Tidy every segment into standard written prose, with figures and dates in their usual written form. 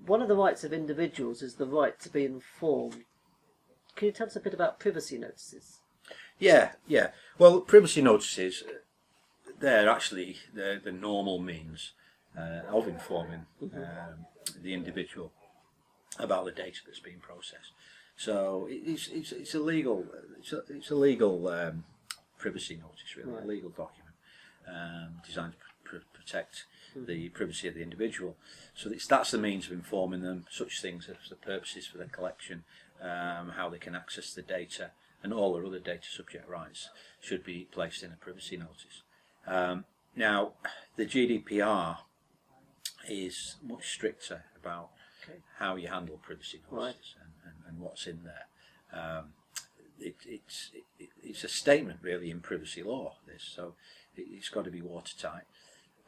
one of the rights of individuals is the right to be informed. Can you tell us a bit about privacy notices? Yeah. Well, privacy notices, they're actually the normal means of informing the individual about the data that's being processed. So it's a legal privacy notice, really, Right. a legal document designed to protect the privacy of the individual. So that's the means of informing them, such things as the purposes for their collection, how they can access the data, and all their other data subject rights should be placed in a privacy notice. Now, the GDPR is much stricter about how you handle privacy notices and what's in there. It's a statement really in privacy law, this, so it's got to be watertight,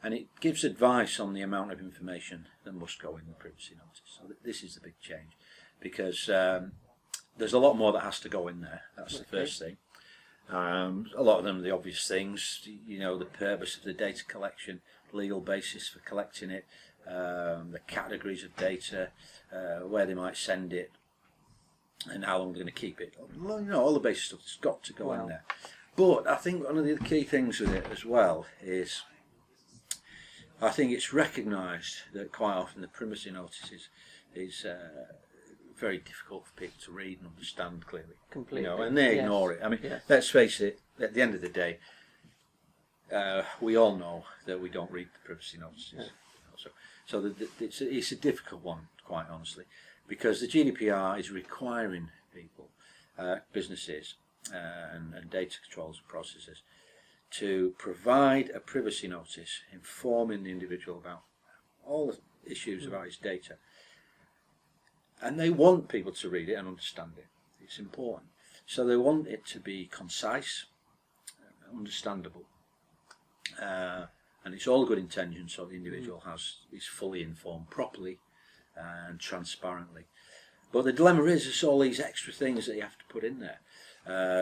and it gives advice on the amount of information that must go in the privacy notice. So this is the big change, because there's a lot more that has to go in there. That's the first thing. A lot of them are the obvious things, the purpose of the data collection, legal basis for collecting it, the categories of data, where they might send it, and how long they're going to keep it. All the basic stuff has got to go in there. But I think one of the key things with it as well is, I think it's recognised that quite often the privacy notice is very difficult for people to read and understand clearly. Completely. And they ignore it. I mean, let's face it, at the end of the day, we all know that we don't read the privacy notices. So it's a difficult one, quite honestly, because the GDPR is requiring people, businesses and data controls and processes, to provide a privacy notice informing the individual about all the issues about his data. And they want people to read it and understand it. It's important. So they want it to be concise, understandable, and it's all good intention, so the individual is fully informed properly and transparently. But the dilemma is, there's all these extra things that you have to put in there.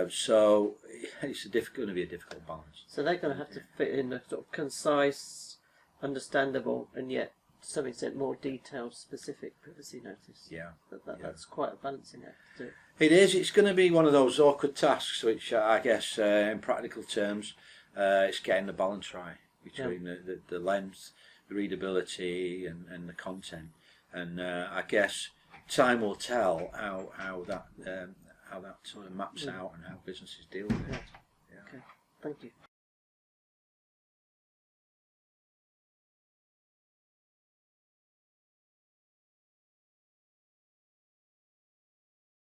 So it's going to be a difficult balance. So they're going to have to fit in a sort of concise, understandable, and yet to some extent more detailed, specific privacy notice. That's quite a balancing act to do. It is. It's going to be one of those awkward tasks, which I guess, in practical terms, it's getting the balance right between the length, the readability, and the content. And I guess time will tell how that sort of maps out and how businesses deal with it. Okay, thank you.